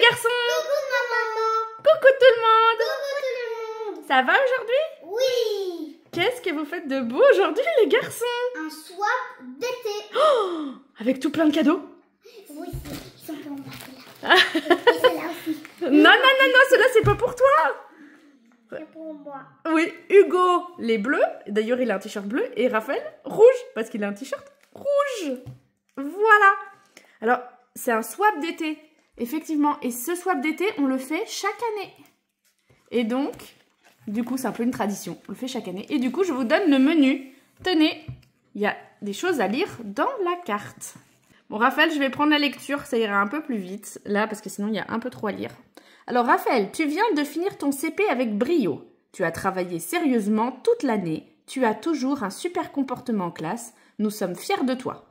garçons! Coucou ma maman! Coucou tout le monde! Coucou tout le monde! Ça va aujourd'hui? Oui! Qu'est-ce que vous faites de beau aujourd'hui les garçons? Un swap d'été! Oh, avec tout plein de cadeaux? Oui, ils sont pour moi ceux-là. Et ceux-là aussi. Non, cela c'est pas pour toi! C'est pour moi. Oui, Hugo, les bleus. D'ailleurs, il a un t-shirt bleu. Et Raphaël, rouge, parce qu'il a un t-shirt rouge. Voilà. Alors, c'est un swap d'été. Effectivement. Et ce swap d'été, on le fait chaque année. Et donc, du coup, c'est un peu une tradition. On le fait chaque année. Et du coup, je vous donne le menu. Tenez, il y a des choses à lire dans la carte. Bon, Raphaël, je vais prendre la lecture. Ça ira un peu plus vite, là, parce que sinon, il y a un peu trop à lire. Alors Raphaël, tu viens de finir ton CP avec brio. Tu as travaillé sérieusement toute l'année. Tu as toujours un super comportement en classe. Nous sommes fiers de toi.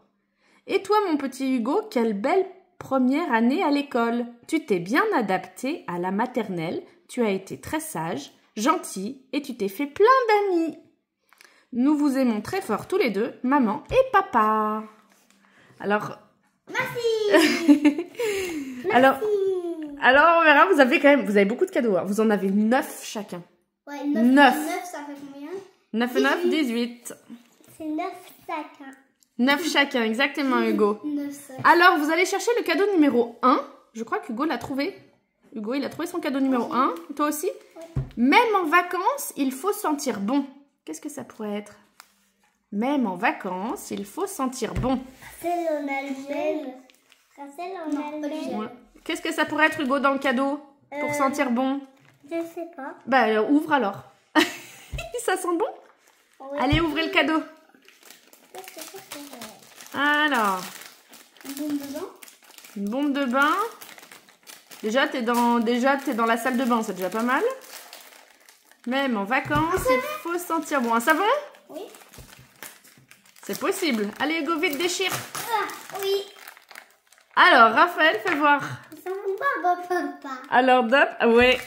Et toi, mon petit Hugo, quelle belle première année à l'école. Tu t'es bien adapté à la maternelle. Tu as été très sage, gentil et tu t'es fait plein d'amis. Nous vous aimons très fort tous les deux, maman et papa. Alors... Merci! Alors, on verra, vous avez beaucoup de cadeaux. Hein. Vous en avez 9 chacun. Ouais, 9. 9, ça fait combien? 9 et 9, 18. C'est 9 chacun. 9 chacun, exactement, Hugo. 9 chacun. Alors, vous allez chercher le cadeau numéro 1. Je crois qu'Hugo l'a trouvé. Hugo, il a trouvé son cadeau numéro 1. Toi aussi? Oui. Même en vacances, il faut sentir bon. Qu'est-ce que ça pourrait être? Même en vacances, il faut sentir bon. Racel en Algène. Racel en Algène. Ouais. Qu'est-ce que ça pourrait être, Hugo, dans le cadeau? Pour sentir bon? Je sais pas. Bah, ouvre alors. Ça sent bon? Oui. Allez, ouvrez le cadeau. Qu'est-ce que c'est? Alors, Une bombe de bain? une bombe de bain. Déjà, t'es dans la salle de bain, c'est déjà pas mal. Même en vacances, il faut sentir bon. Un savon? Oui. C'est possible. Allez, Hugo, vite, déchire. Ah, oui. Alors, Raphaël, fais voir. Ça me va, papa. Alors, Dop, ouais.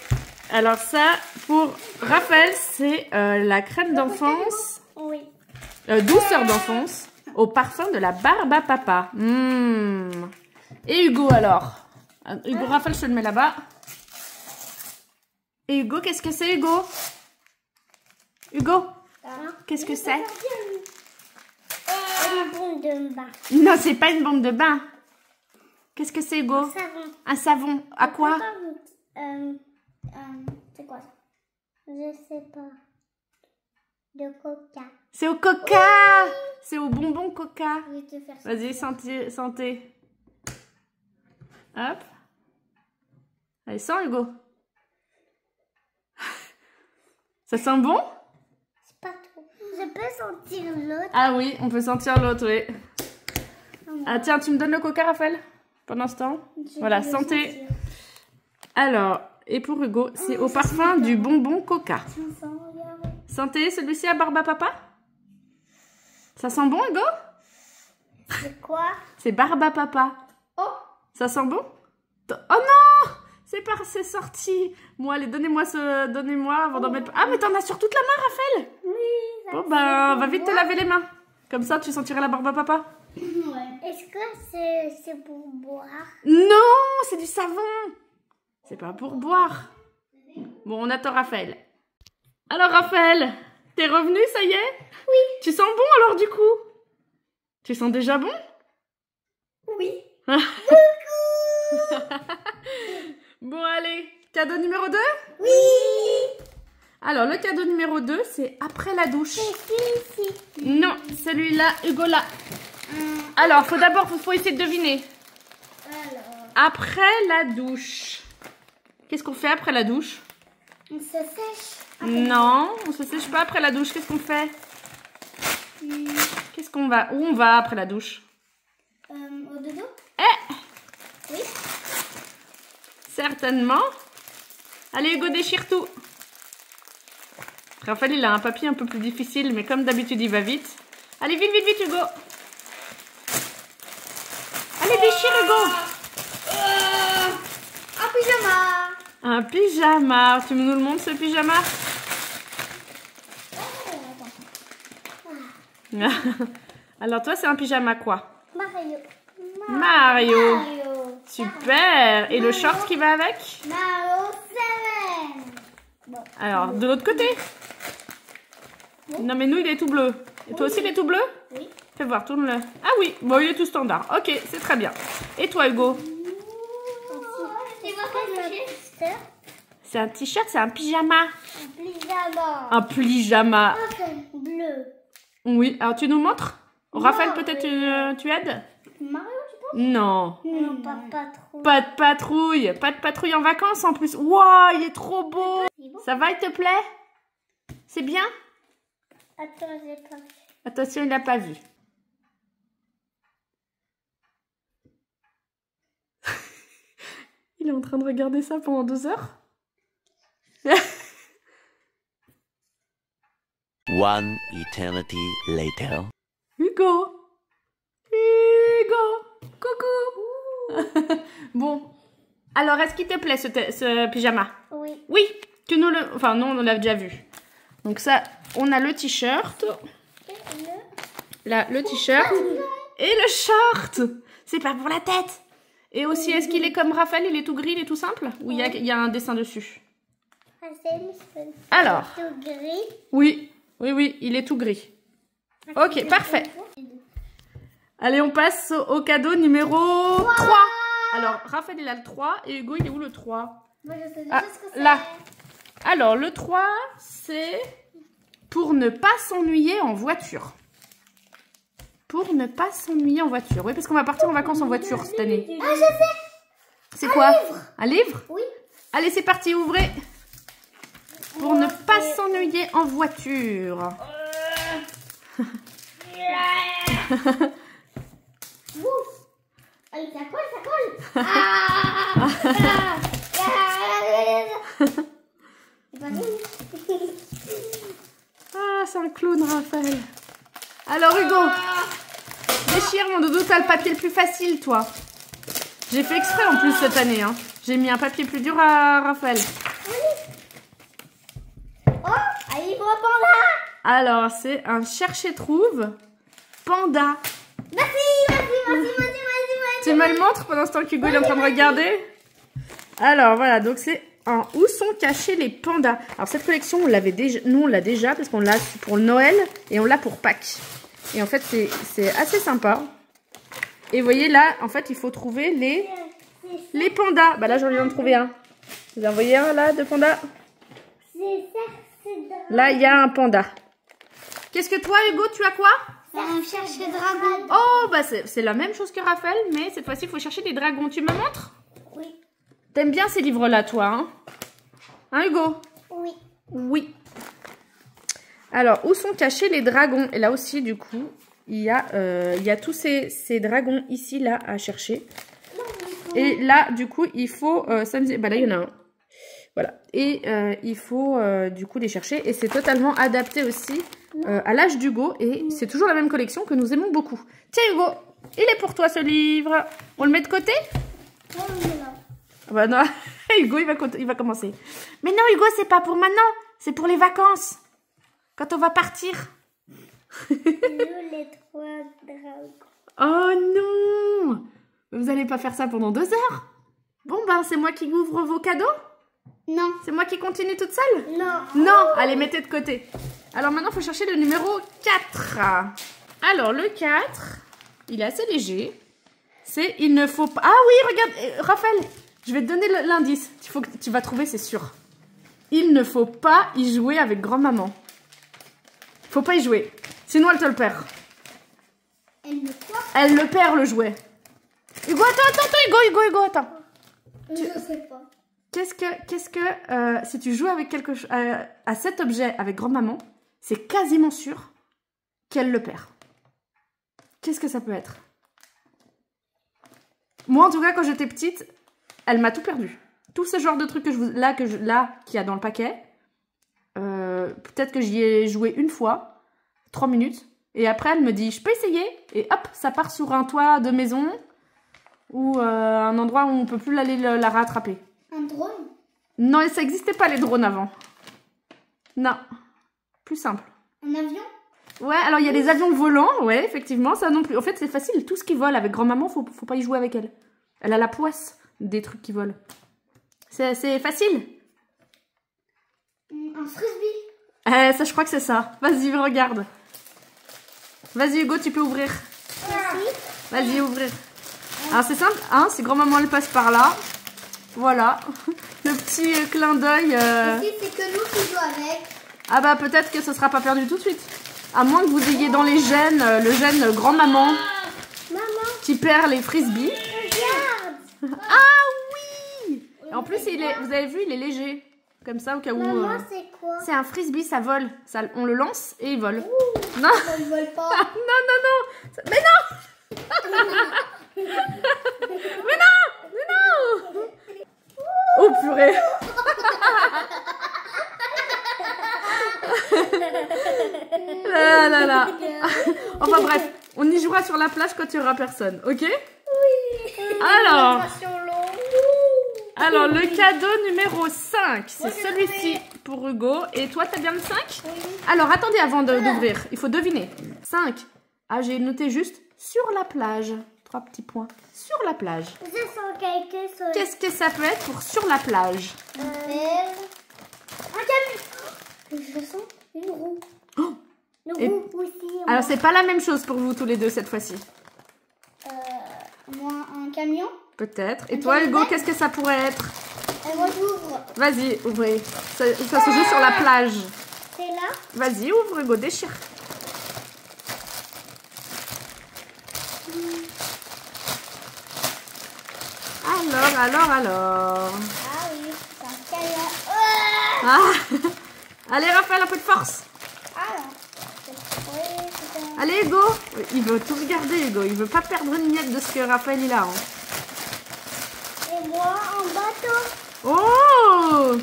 Alors ça, pour Raphaël, c'est la crème d'enfance, Oui. douceur d'enfance, au parfum de la barbe à papa. Et Hugo, alors? Hugo, Raphaël, je te le mets là-bas. Et Hugo, qu'est-ce que c'est, Hugo? Hugo, qu'est-ce que c'est? Une bombe de bain. Non, c'est pas une bombe de bain. Qu'est-ce que c'est, Hugo? Un savon. Un savon. À quoi? C'est quoi ça? Je sais pas. De coca. C'est au coca. C'est au bonbon coca. Je vais te faire ça. Vas-y, sentez. Hop. Allez, sens, Hugo. Ça sent bon? C'est pas trop. Je peux sentir l'autre. Ah oui, on peut sentir l'autre, oui. Ah tiens, tu me donnes le coca, Raphaël? Pendant ce temps. Voilà, sentez. Alors, et pour Hugo, c'est au parfum du bonbon coca. Sentez, celui-ci à barbe à papa? Ça sent bon, Hugo? C'est quoi? C'est barbe à papa. Oh! Ça sent bon? Oh non! C'est sorti. Moi, allez, donnez-moi avant d'en mettre... Ah, mais t'en as sur toute la main, Raphaël? Oui. Bon, ben, va vite te laver les mains. Comme ça, tu sentiras la barbe à papa. Ouais. Est-ce que c'est pour boire? Non, c'est du savon. C'est pas pour boire. Bon, on attend Raphaël. Alors, Raphaël, t'es revenu, ça y est? Oui. Tu sens bon, alors, du coup? Tu sens déjà bon? Oui. Bon, allez, cadeau numéro 2? Oui. Alors, le cadeau numéro 2, c'est après la douche. C'est ici. Non, celui-là, Hugo, là. Alors, faut essayer de deviner. Alors, Après la douche. Qu'est-ce qu'on fait après la douche? on se sèche. Non, on se sèche pas après la douche. Qu'est-ce qu'on fait? Où on va après la douche? Au dodo? Eh, Oui. certainement. Allez, Hugo, déchire tout. Raphaël, il a un papier un peu plus difficile, mais comme d'habitude, il va vite. Allez, vite, vite, vite, Hugo. Allez, déchire, Hugo. Un pyjama. Un pyjama. Tu nous le montres, ce pyjama? Alors, toi, c'est un pyjama quoi? Mario. Mario. Super. Et le short qui va avec? Mario 7. Bon. Alors, de l'autre côté. Non, mais nous, il est tout bleu. Et toi aussi, il est tout bleu? Oui. Fais voir, tourne-le. Ah oui, bon, il est tout standard. Ok, c'est très bien. Et toi, Hugo? C'est un t-shirt, c'est un pyjama. Un pyjama. Un pyjama. Bleu. Oui, alors tu nous montres? Raphaël, Non, peut-être tu aides? Mario, tu penses? Non. Non, pas trop. Pas de patrouille. Pas de patrouille en vacances en plus. Waouh, il est trop beau. Ça va, il te plaît? C'est bien? Attends, j'ai pas vu. Attention, il n'a pas vu. Il est en train de regarder ça pendant 2 heures. One eternity later. Hugo. Hugo. Coucou. Bon. Alors, est-ce qu'il te plaît ce pyjama? Oui. Oui. Tu nous le... Enfin, non, on l'a déjà vu. Donc ça, on a le t-shirt. Là, le t-shirt. Et le short. C'est pas pour la tête. Et aussi, est-ce qu'il est comme Raphaël? Il est tout gris, il est tout simple? Ou il y a un dessin dessus? Alors. Tout gris. Oui. Oui, oui, il est tout gris. Ok, parfait. Allez, on passe au cadeau numéro 3. Alors, Raphaël, il a le 3. Et Hugo, il est où le 3? Moi, je sais Ah, déjà ce que c'est. là. Alors, le 3, c'est pour ne pas s'ennuyer en voiture. Pour ne pas s'ennuyer en voiture. Oui, parce qu'on va partir en vacances en voiture cette année. Ah, je sais. C'est quoi? livre. Un livre? Oui. Allez, c'est parti, ouvrez. Pour ne pas s'ennuyer en voiture. Ouf. Allez, ça colle. Ah. C'est pas tout. Ah, c'est un clown, Raphaël. Alors, Hugo, déchire mon doudou, t'as le papier le plus facile, toi. J'ai fait exprès en plus cette année. Hein. J'ai mis un papier plus dur à Raphaël. Oh, un livre panda. Alors, c'est un chercher-trouve panda. Merci. Tu me le montres pendant ce temps qu'Hugo est en train de regarder? Alors, voilà, donc c'est un Où sont cachés les pandas? Alors, cette collection, on l'avait déjà, nous, on l'a déjà parce qu'on l'a pour Noël et on l'a pour Pâques. Et en fait, c'est assez sympa. Et vous voyez, là, en fait, il faut trouver les pandas. Bah là, j'en viens de trouver un. Vous en voyez un, là, de panda? Là, il y a un panda. Qu'est-ce que toi, Hugo, tu as quoi? C'est un cherche-dragon. Oh, bah c'est la même chose que Raphaël, mais cette fois-ci, il faut chercher des dragons. Tu me montres? Oui. T'aimes bien ces livres-là, toi, hein? Hein, Hugo? Oui. Oui. Alors, où sont cachés les dragons? Et là aussi, du coup, il y a tous ces dragons ici, là, à chercher. Et là, du coup, il faut s'amuser. Bah là, il y en a un. Voilà. Et il faut, du coup, les chercher. Et c'est totalement adapté aussi à l'âge d'Hugo. Et c'est toujours la même collection que nous aimons beaucoup. Tiens, Hugo, il est pour toi, ce livre. On le met de côté? Bah non, Hugo, il va commencer. Mais non, Hugo, c'est pas pour maintenant. C'est pour les vacances. Quand on va partir. Nous, les 3 dragons. Oh non! Vous allez pas faire ça pendant 2 heures? Bon, ben, c'est moi qui ouvre vos cadeaux? Non. C'est moi qui continue toute seule? Non. Non! Allez, mettez de côté. Alors maintenant, il faut chercher le numéro 4. Alors, le 4, il est assez léger. C'est il ne faut pas... Ah oui, regarde, Raphaël, je vais te donner l'indice. Tu vas trouver, c'est sûr. Il ne faut pas y jouer avec grand-maman. Faut pas y jouer. Sinon, elle te le perd. Elle me quoi? Elle le perd, le jouet. Hugo, attends, Hugo, attends. Je sais pas. Qu'est-ce que si tu joues avec quelque chose à cet objet avec grand-maman, c'est quasiment sûr qu'elle le perd. Qu'est-ce que ça peut être? Moi, en tout cas, quand j'étais petite, elle m'a tout perdu. Tout ce genre de trucs que qu'il y a dans le paquet, peut-être que j'y ai joué une fois, 3 minutes, et après elle me dit, je peux essayer? Et hop, ça part sur un toit de maison, ou un endroit où on peut plus aller la rattraper. Un drone? Non, ça n'existait pas les drones avant. Non, plus simple. Un avion? Ouais, alors il y a les avions volants, ouais, effectivement, ça non plus. En fait, c'est facile, tout ce qui vole avec grand-maman, faut pas y jouer avec elle. Elle a la poisse des trucs qui volent. C'est facile. Un frisbee. Ça, je crois que c'est ça. Vas-y, regarde. Vas-y, Hugo, tu peux ouvrir. Vas-y, ouvrir. Alors, c'est simple, hein, si grand-maman, elle passe par là. Voilà. Le petit clin d'œil. Ici, c'est que nous qui jouons avec. Ah bah, peut-être que ce sera pas perdu tout de suite. À moins que vous ayez dans les gènes, le gène grand-maman Maman, qui perd les frisbees. regarde. Ah oui! Et en plus, vous avez vu, il est léger. Comme ça, au cas où... Maman, c'est quoi? C'est un frisbee, ça vole. Ça, on le lance et il vole. Ouh, Non, ça ne vole pas. non. Mais non! Mais non! Oh purée! Là. Enfin bref, on y jouera sur la plage quand il n'y aura personne, ok? Oui. Alors, le cadeau numéro 5, c'est celui-ci pour Hugo. Et toi, t'as bien le 5? Oui. Alors, attendez avant d'ouvrir. Il faut deviner. 5. Ah, j'ai noté juste sur la plage. 3 petits points. Sur la plage. Je sens quelque chose. Qu'est-ce que ça peut être pour sur la plage? Un camion. Je sens une roue. Oh. Une Et- roue aussi. Alors, c'est pas la même chose pour vous tous les deux cette fois-ci. Moi, un camion. Peut-être. Et toi, Hugo, qu'est-ce que ça pourrait être? Et moi, j'ouvre. Vas-y, ouvrez. Ça se joue sur la plage. C'est là. Vas-y, ouvre, Hugo, déchire. Alors. Ah oui, c'est un camion. Ah. Allez, Raphaël, un peu de force. Ah non. Oui, c'est Allez, Hugo. Il veut tout regarder, Hugo. Il veut pas perdre une miette de ce que Raphaël il a. Hein. Et moi, un bateau. Oh!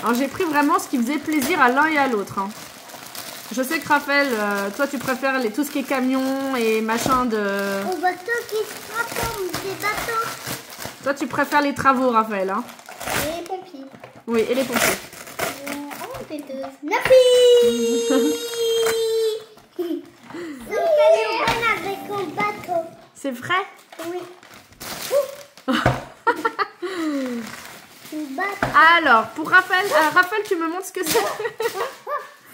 Alors, j'ai pris vraiment ce qui faisait plaisir à l'un et à l'autre. Hein. Je sais que Raphaël, toi, tu préfères tout ce qui est camion et machin de... Un bateau qui se transforme des bateaux. Toi, tu préfères les travaux, Raphaël. Hein. Et les pompiers. Oui, et les pompiers. Oh, péteuse. Merci. C'est un camion avec un bateau. C'est vrai? Oui. Un bateau. Alors, pour Raphaël, Raphaël, tu me montres ce que c'est?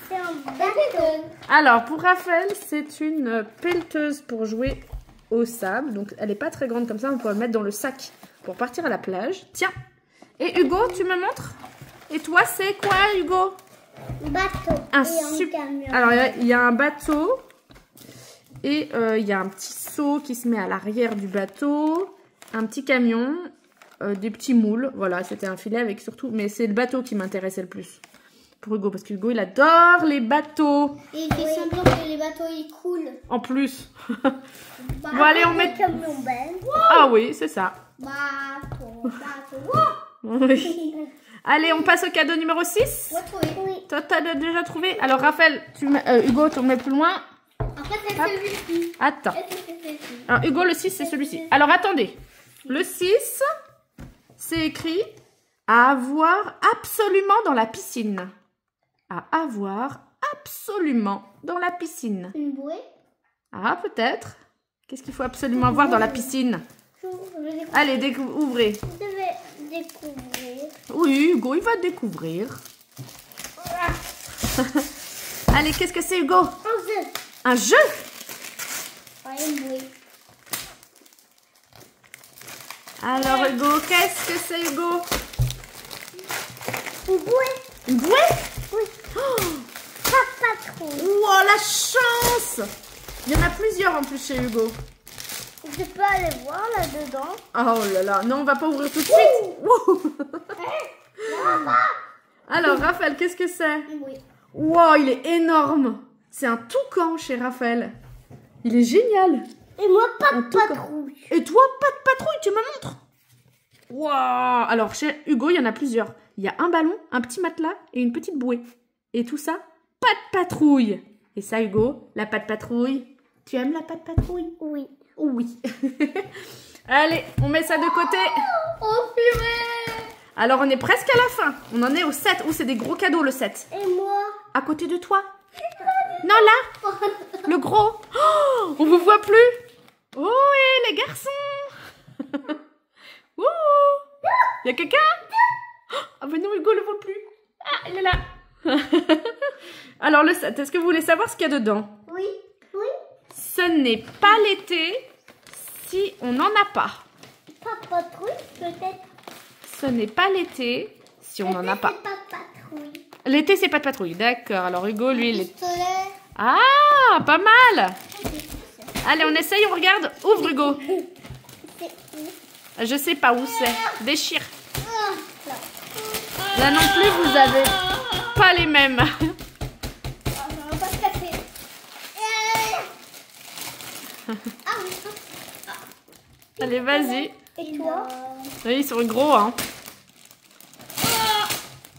C'est un bateau. Alors, pour Raphaël, c'est une pelleteuse pour jouer au sable. Donc, elle n'est pas très grande comme ça. On pourrait le mettre dans le sac pour partir à la plage. Tiens. Et Hugo, tu me montres? Et toi, c'est quoi, Hugo? Un bateau. Un Et un camion. Alors, il y a un bateau. Et il y a un petit seau qui se met à l'arrière du bateau. Un petit camion. Des petits moules. Voilà, c'était un filet avec surtout... Mais c'est le bateau qui m'intéressait le plus. Pour Hugo, parce que Hugo, il adore les bateaux. Et il fait semblant que les bateaux, ils coulent. En plus. Bah, Bon, allez, on met... camion belle. Ah oui, c'est ça. Bateau. Wow. Oui. Allez, on passe au cadeau numéro 6. Moi, trouvé. Oui. Toi, t'as déjà trouvé? Alors, Raphaël, Hugo, tu le mets plus loin. Après, c'est Hop. celui-ci. Attends. Est-ce que c'est celui-ci? Alors, Hugo, le 6, c'est celui-ci. Alors, attendez. Le 6, c'est écrit « À avoir absolument dans la piscine ». À avoir absolument dans la piscine. Une bouée. Ah, peut-être. Qu'est-ce qu'il faut absolument avoir dans la piscine? Je vais découvrir. Allez, ouvrez. Je vais découvrir. Oui, Hugo, il va découvrir. Allez, qu'est-ce que c'est, Hugo? Un jeu. Un jeu? Ouais, une bouée. Alors, Hugo, qu'est-ce que c'est, Hugo? Une bouée. Une bouée? Oui. Oh, Pas trop. wow, la chance! Il y en a plusieurs en plus chez Hugo. Je peux aller voir là-dedans. Oh là là, non, on va pas ouvrir tout de suite. Wouh. Alors, Raphaël, qu'est-ce que c'est? Une bouée. Wow, il est énorme. C'est un toucan chez Raphaël. Il est génial. Et moi, pas Un de toucan. patrouille. Et toi, pas de patrouille, tu me montres? Wow. Alors, chez Hugo, il y en a plusieurs. Il y a un ballon, un petit matelas et une petite bouée. Et tout ça, pas de patrouille. Et ça, Hugo, la patte patrouille. Tu aimes la patte patrouille? Oui. Oui. Allez, on met ça de côté. Oh, purée. Alors, on est presque à la fin. On en est au 7. Oh, c'est des gros cadeaux, le 7. Et moi? À côté de toi. Non, là. Le gros. Oh, on vous voit plus. Oh, et les garçons. Ouh, il y a quelqu'un? Ah ben non, Hugo le voit plus. Ah, il est là. Alors le 7, est-ce que vous voulez savoir ce qu'il y a dedans? Oui. Oui. Ce n'est pas l'été si on n'en a pas. Pas patrouille, peut-être. Ce n'est pas l'été si on n'en a pas. C'est pas patrouille. L'été, c'est pas de patrouille. D'accord. Alors Hugo, lui, il est... Pistolet. Ah, pas mal. Allez, on essaye, on regarde. Ouvre Hugo. C'est où? Je sais pas où c'est. Déchire. Ah, là. Là non plus, vous avez pas les mêmes. Ah, ça va pas se casser. Ah oui. Allez, vas-y. Et toi? Oui, ils sont gros, hein.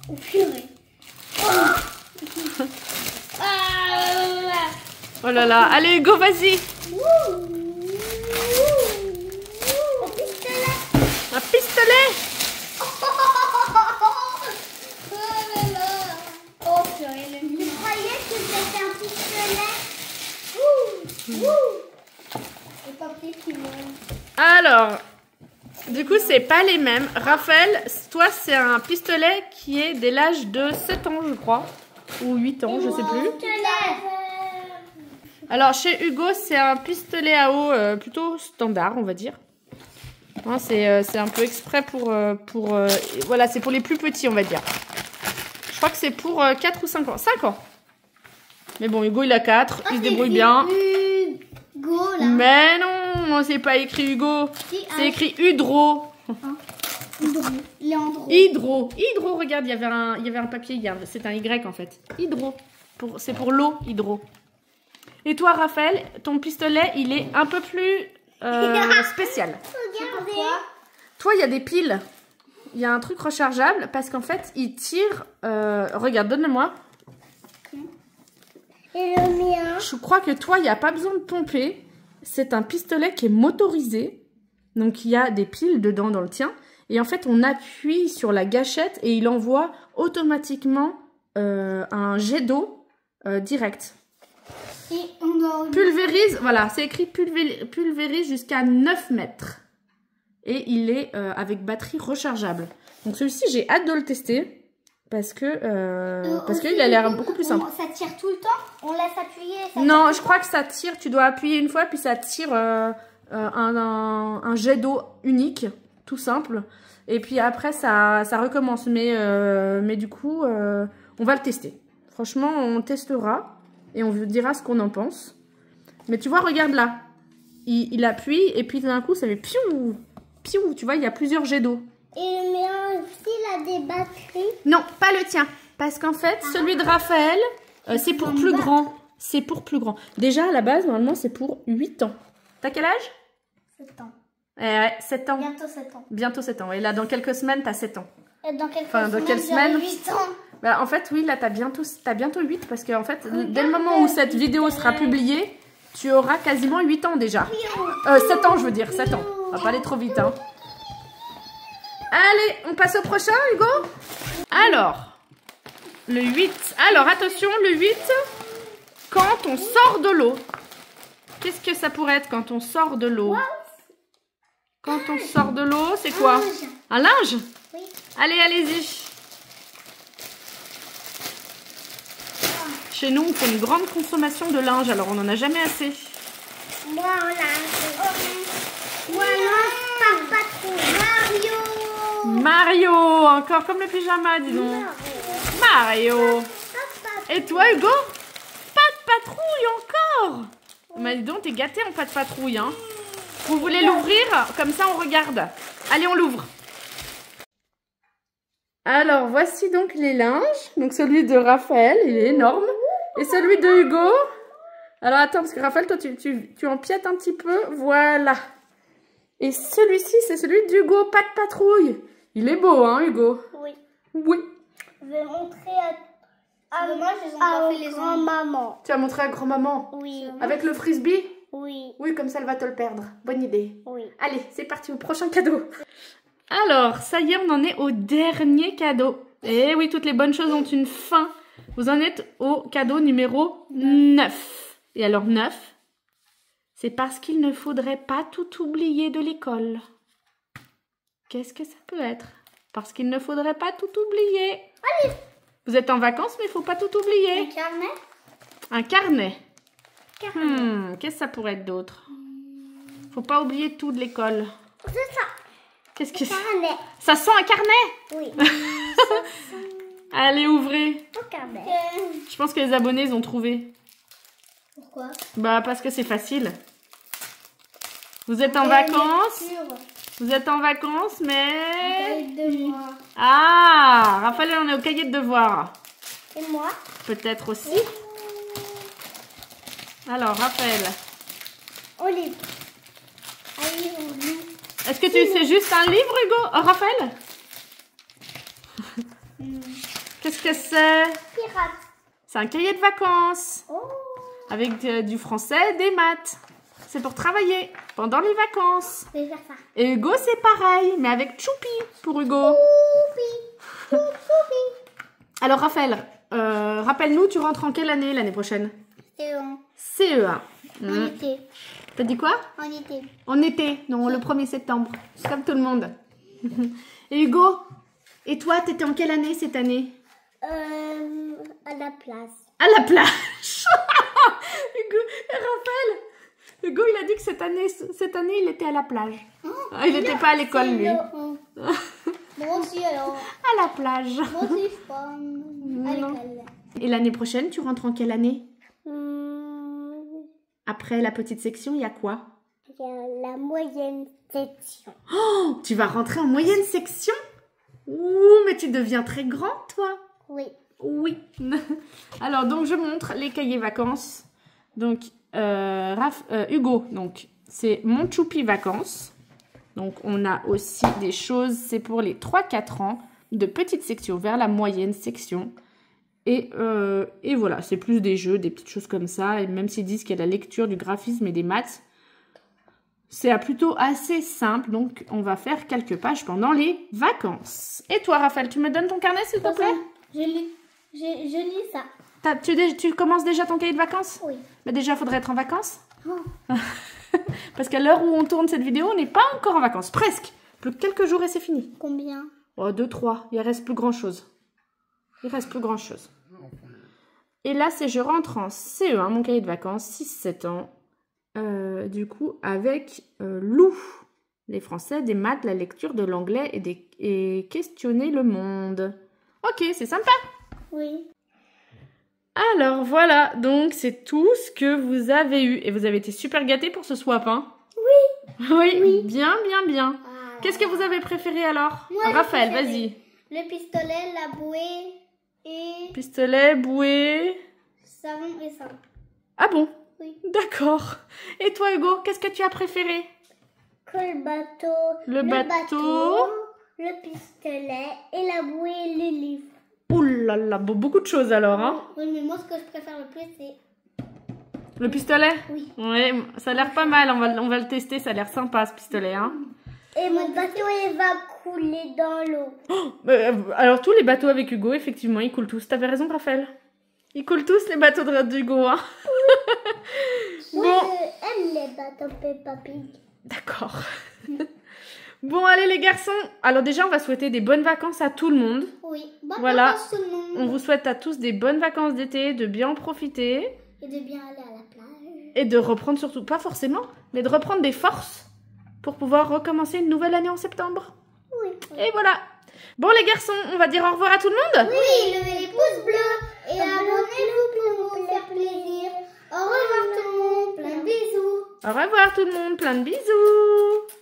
Oh purée. Oh là là. Allez, Hugo, vas-y. Un pistolet. Un pistolet. Oh purée, je croyais que c'était un pistolet. Et papier qui vole. Alors, du coup, c'est pas les mêmes. Raphaël, toi, c'est un pistolet qui est dès l'âge de 7 ans, je crois. Ou 8 ans, je sais plus. Alors, chez Hugo, c'est un pistolet à eau plutôt standard, on va dire. Hein, c'est un peu exprès pour voilà, c'est pour les plus petits, on va dire. Je crois que c'est pour 4 ou 5 ans. 5 ans. Mais bon, Hugo, il a 4. Il se débrouille bien. Hugo, là. Mais non, c'est pas écrit Hugo. C'est écrit Hydro. Léandro. Hydro. Hydro, regarde, il y avait un papier. C'est un Y, en fait. Hydro. C'est pour l'eau, Hydro. Et toi, Raphaël, ton pistolet, il est un peu plus spécial. Regardez. Toi, il y a des piles. Il y a un truc rechargeable parce qu'en fait, il tire... regarde, donne-le-moi. Et le mien? Je crois que toi, il n'y a pas besoin de pomper. C'est un pistolet qui est motorisé. Donc, il y a des piles dedans dans le tien. Et en fait, on appuie sur la gâchette et il envoie automatiquement un jet d'eau direct. Et on doit... Pulvérise, voilà, c'est écrit pulvérise jusqu'à 9 mètres. Et il est avec batterie rechargeable. Donc celui-ci, j'ai hâte de le tester. Parce qu'il a l'air beaucoup plus simple. Ça tire tout le temps? On laisse appuyer? Non, je crois que ça tire, tu dois appuyer une fois, puis ça tire un jet d'eau unique, tout simple. Et puis après, ça recommence. Mais du coup, on va le tester. Franchement, on testera et on vous dira ce qu'on en pense. Mais tu vois, regarde là. Il appuie et puis d'un coup, ça fait piou, piou. Tu vois, il y a plusieurs jets d'eau. Et le mien aussi, il a des batteries? Non, pas le tien. Parce qu'en fait, celui de Raphaël, c'est pour plus grand. C'est pour plus grand. Déjà, à la base, normalement, c'est pour 8 ans. T'as quel âge? 7 ans. Ouais, 7 ans. Bientôt 7 ans. Bientôt 7 ans. Et là, dans quelques semaines, t'as 7 ans. Et dans quelques Enfin, dans semaines, quelles j'aurai semaines? 8 ans. Bah, en fait, oui, là, t'as bientôt 8. Parce qu'en fait, dès le moment où cette vidéo sera publiée, tu auras quasiment 8 ans déjà. 7 ans, je veux dire. 7 ans. On va pas aller trop vite, hein. Allez, on passe au prochain, Hugo? Alors, le 8. Alors, attention, le 8, quand on sort de l'eau. Qu'est-ce que ça pourrait être quand on sort de l'eau? Quand on sort de l'eau, c'est quoi? Un linge? Oui. Allez, allez-y. Chez nous, on fait une grande consommation de linge, alors on n'en a jamais assez. Moi, on l'a. Moi, pas trop. Mario, encore comme le pyjama, dis donc. Mario. Et toi, Hugo? Pas de patrouille encore. Mais dis donc, t'es gâté en pas de patrouille, hein. Vous voulez l'ouvrir? Comme ça, on regarde. Allez, on l'ouvre. Alors, voici donc les linges. Donc, celui de Raphaël, il est énorme. Et celui de Hugo. Alors, attends, parce que Raphaël, toi, tu empiètes un petit peu. Voilà. Et celui-ci, c'est celui d'Hugo. Pas de patrouille. Il est beau, hein, Hugo? Oui. Oui. Je vais montrer à grand-maman. Tu as montré à grand-maman? Oui. Avec le frisbee? Oui. Oui, comme ça, elle va te le perdre. Bonne idée. Oui. Allez, c'est parti au prochain cadeau. Alors, ça y est, on en est au dernier cadeau. Et oui, toutes les bonnes choses ont une fin. Vous en êtes au cadeau numéro 9. Et alors 9, c'est parce qu'il ne faudrait pas tout oublier de l'école. Qu'est-ce que ça peut être? Parce qu'il ne faudrait pas tout oublier. Allez. Vous êtes en vacances, mais il ne faut pas tout oublier. Un carnet. Un carnet. Qu'est-ce que ça pourrait être d'autre? Faut pas oublier tout de l'école. C'est ça. Qu'est-ce que c'est? Carnet. Ça sent un carnet? Oui. Allez, ouvrez. Un carnet. Je pense que les abonnés ils ont trouvé. Pourquoi? Bah parce que c'est facile. Vous êtes en vacances. Vous êtes en vacances, mais... Devoir. Ah, Raphaël, on est au cahier de devoirs. Et moi? Peut-être aussi. Alors, Raphaël. Olive. Allez, on lit. Est-ce que tu sais juste un livre, Hugo? Oh, Raphaël? Qu'est-ce que c'est? Pirate. C'est un cahier de vacances. Oh. Avec du français, des maths. C'est pour travailler pendant les vacances. Je vais faire ça. Et Hugo, c'est pareil, mais avec Choupi pour Hugo. Choupi. Alors, Raphaël, rappelle-nous, tu rentres en quelle année l'année prochaine? C'est bon. CE1. En été. T'as dit quoi? En été. En été, non, le 1er septembre. Comme tout le monde. Et Hugo, et toi, t'étais en quelle année cette année? À la place. À la plage. Hugo, et Raphaël, Hugo, il a dit que cette année, il était à la plage. Il n'était pas à l'école, lui. Moi aussi, alors. À la plage. Moi aussi, je pense. À l'école. Et l'année prochaine, tu rentres en quelle année? Après la petite section, il y a quoi? Il y a la moyenne section. Oh, tu vas rentrer en moyenne section? Ouh, mais tu deviens très grand, toi. Oui. Oui. Alors, donc, je montre les cahiers vacances. Donc, Hugo, donc, c'est mon Choupi vacances. Donc, on a aussi des choses, c'est pour les 3-4 ans, de petite section vers la moyenne section. Et voilà, c'est plus des jeux, des petites choses comme ça. Et même s'ils disent qu'il y a de la lecture, du graphisme et des maths, c'est plutôt assez simple. Donc, on va faire quelques pages pendant les vacances. Et toi, Raphaël, tu me donnes ton carnet, s'il te plaît? Je lis ça. Tu commences déjà ton cahier de vacances? Oui. Mais déjà, il faudrait être en vacances. Oh. Parce qu'à l'heure où on tourne cette vidéo, on n'est pas encore en vacances. Presque. Plus que quelques jours et c'est fini. Combien? Oh, 2, 3. Il reste plus grand-chose. Il reste plus grand-chose. Et là, c'est je rentre en CE1, mon cahier de vacances, 6-7 ans. Du coup, avec Lou. Les français, des maths, la lecture, de l'anglais et questionner le monde. Ok, c'est sympa. Oui. Alors, voilà. Donc, c'est tout ce que vous avez eu. Et vous avez été super gâtés pour ce swap, hein? Oui. Oui. Bien, bien, bien. Ah. Qu'est-ce que vous avez préféré alors? Moi, Raphaël, j'ai préféré vas-y. Le pistolet, la bouée et Pistolet, bouée. savon et ça. Ah bon? Oui. D'accord. Et toi, Hugo, qu'est-ce que tu as préféré? Que le bateau. Le bateau. Le pistolet et la bouée et le livre. Ouh là là, beaucoup de choses alors, hein? Oui, mais moi, ce que je préfère le plus, c'est... Le pistolet? Oui. Ouais, ça a l'air pas mal. On va le tester, ça a l'air sympa ce pistolet, hein? Et mon bateau, il va couler dans l'eau. Oh, alors, tous les bateaux avec Hugo, effectivement, ils coulent tous. T'avais raison, Raphaël. Ils coulent tous les bateaux d'Hugo, hein? Moi, Bon. j'aime les bateaux Peppa Pig. D'accord. Bon, allez les garçons. Alors déjà, on va souhaiter des bonnes vacances à tout le monde. Oui. Bonne Voilà. vacances tout le monde. On vous souhaite à tous des bonnes vacances d'été, de bien en profiter. Et de bien aller à la plage. Et de reprendre surtout, pas forcément, mais de reprendre des forces pour pouvoir recommencer une nouvelle année en septembre. Oui. Et voilà. Bon les garçons, on va dire au revoir à tout le monde. Oui, levez les pouces bleus et abonnez-vous pour nous faire plaisir. Au revoir tout le monde, plein de bisous. Au revoir tout le monde, plein de bisous.